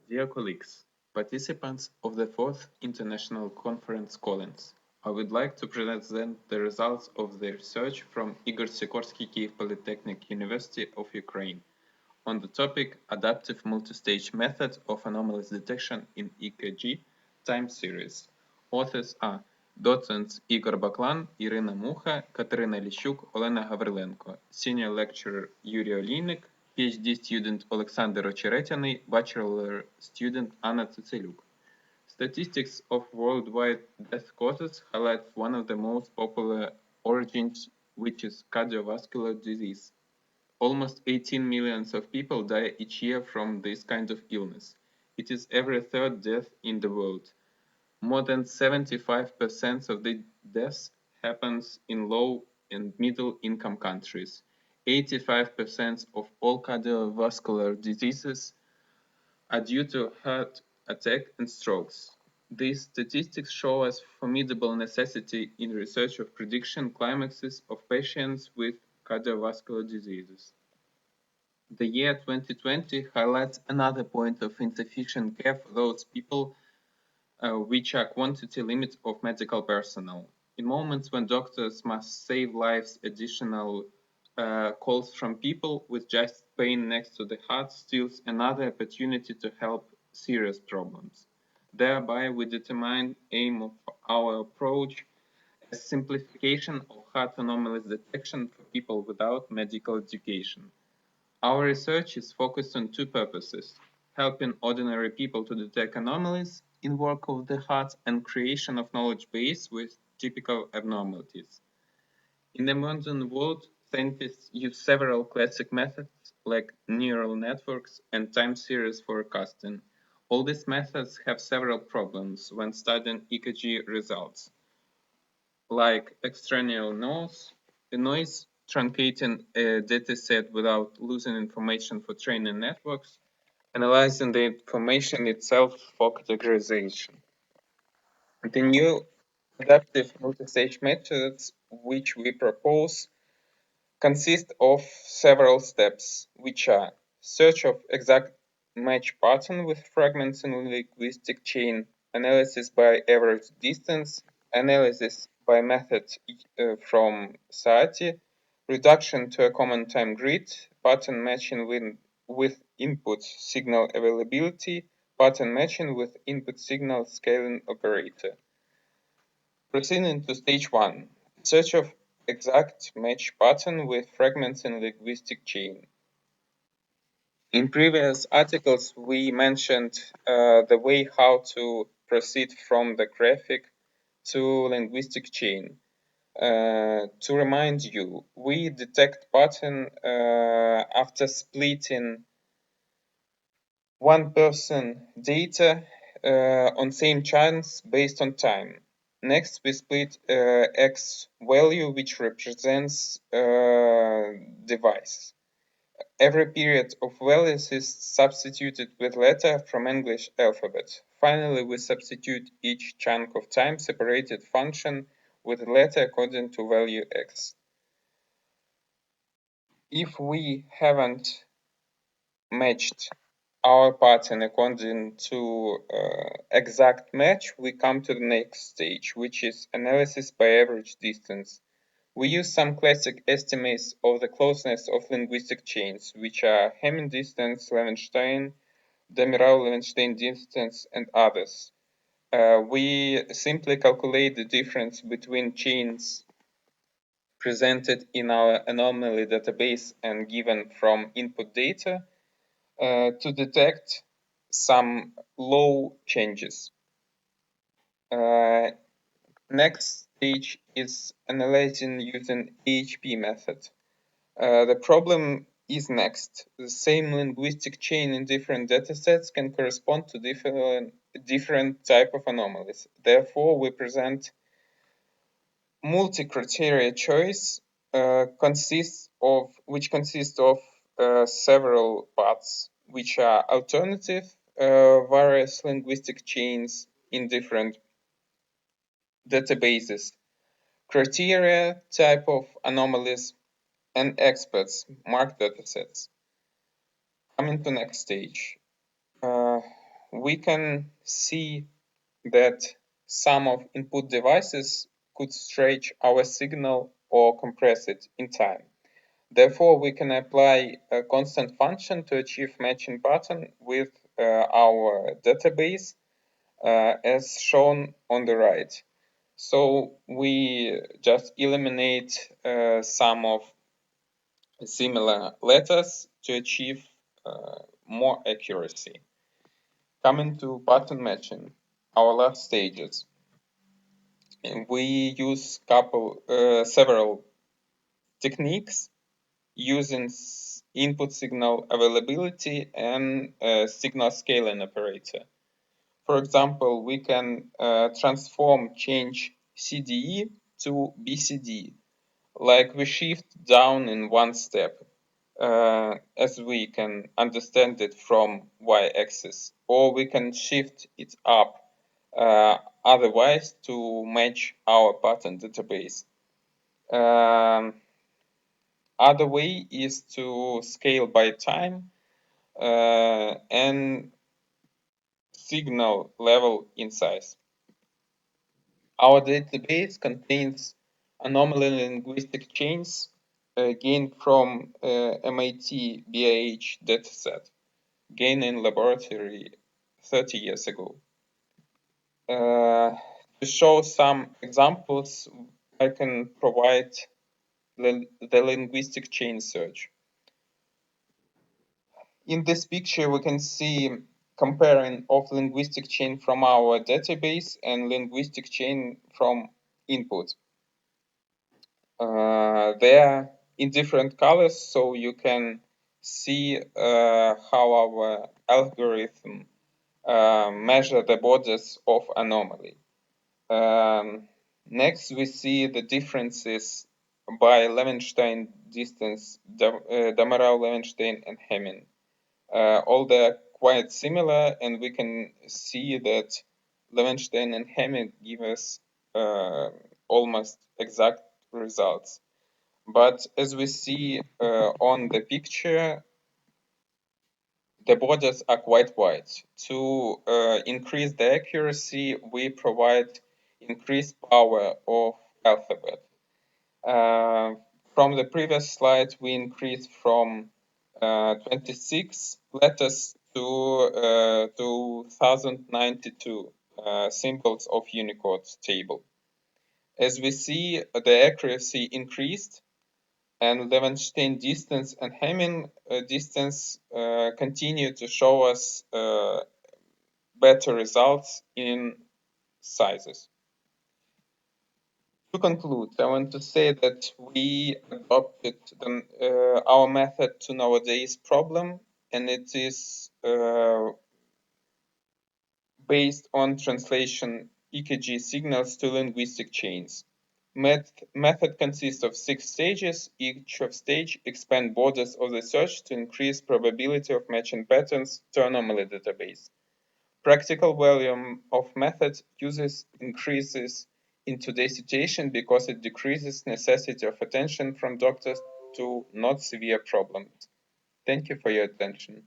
Dear colleagues, participants of the 4th International Conference Collins, I would like to present the results of the research from Igor Sikorsky, Kyiv Polytechnic University of Ukraine on the topic Adaptive Multistage Method of Anomalies Detection in ECG Time Series. Authors are docents Igor Baklan, Iryna Mukha, Kateryna Lishchuk, Olena Gavrilenko, Senior Lecturer Yurii Oliinyk, PhD student Oleksandr Ocheretianyi, Bachelor student Anna Tsytsyliuk. Statistics of worldwide death causes highlight one of the most popular origins, which is cardiovascular disease. Almost 18 millions of people die each year from this kind of illness. It is every third death in the world. More than 75% of the deaths happens in low and middle income countries. 85% of all cardiovascular diseases are due to heart attack and strokes. These statistics show us formidable necessity in research of prediction climaxes of patients with cardiovascular diseases. The year 2020 highlights another point of insufficient care for those people which are quantity limits of medical personnel. In moments when doctors must save lives, additional calls from people with just pain next to the heart steals another opportunity to help serious problems. Thereby, we determine aim of our approach as simplification of heart anomalies detection for people without medical education. Our research is focused on two purposes: helping ordinary people to detect anomalies in work of the heart and creation of knowledge base with typical abnormalities. In the modern world, scientists use several classic methods like neural networks and time series forecasting. All these methods have several problems when studying EKG results, like extraneous noise, truncating a dataset without losing information for training networks, analyzing the information itself for categorization. The new adaptive multistage methods which we propose consist of several steps, which are search of exact match pattern with fragments in linguistic chain, analysis by average distance, analysis by method from SATI, reduction to a common time grid, pattern matching with input signal availability, pattern matching with input signal scaling operator. Proceeding to stage 1, search of exact match pattern with fragments in linguistic chain. In previous articles, we mentioned the way how to proceed from the graphic to linguistic chain. To remind you, we detect pattern after splitting one person data on same chance based on time. Next, we split x value, which represents device. Every period of values is substituted with letter from English alphabet. Finally, we substitute each chunk of time separated function with letter according to value x. If we haven't matched our pattern according to exact match, we come to the next stage, which is analysis by average distance. We use some classic estimates of the closeness of linguistic chains, which are Hamming distance, Levenshtein, Demirel-Levenshtein distance, and others. We simply calculate the difference between chains presented in our anomaly database and given from input data to detect some low changes. Next stage is analyzing using AHP method. The problem is next. The same linguistic chain in different datasets can correspond to different type of anomalies. Therefore, we present multi-criteria choice which consists of several parts, which are alternative various linguistic chains in different databases, criteria, type of anomalies, and experts, marked datasets. Coming to next stage. we can see that some of input devices could stretch our signal or compress it in time. Therefore, we can apply a constant function to achieve matching pattern with our database as shown on the right. So we just eliminate some of similar letters to achieve more accuracy. Coming to pattern matching, our last stages. We use several techniques using input signal availability and signal scaling operator. For example, we can change CDE to BCD, like we shift down in one step, as we can understand it from y-axis, or we can shift it up otherwise to match our pattern database. Other way is to scale by time and signal level in size. Our database contains anomaly linguistic chains gained from MIT BIH dataset, gained in laboratory 30 years ago. To show some examples, I can provide the linguistic chain search. In this picture, we can see comparing of linguistic chain from our database and linguistic chain from input. They're in different colors, so you can see how our algorithm measure the borders of anomaly. Next, we see the differences by Levenstein distance, Damarau, Levenstein, and Hamming. All they're quite similar, and we can see that Levenstein and Hamming give us almost exact results. But as we see on the picture, the borders are quite wide. To increase the accuracy, we provide increased power of alphabet. From the previous slide, we increased from 26 letters to 2092 symbols of Unicode table. As we see, the accuracy increased, and Levenstein distance and Hamming distance continue to show us better results in sizes. To conclude, I want to say that we adopted our method to nowadays problem, and it is based on translation ECG signals to linguistic chains. Method consists of 6 stages. Each of stage expand borders of the search to increase probability of matching patterns to anomaly database. Practical value of method uses increases in today's situation because it decreases necessity of attention from doctors to not severe problems. Thank you for your attention.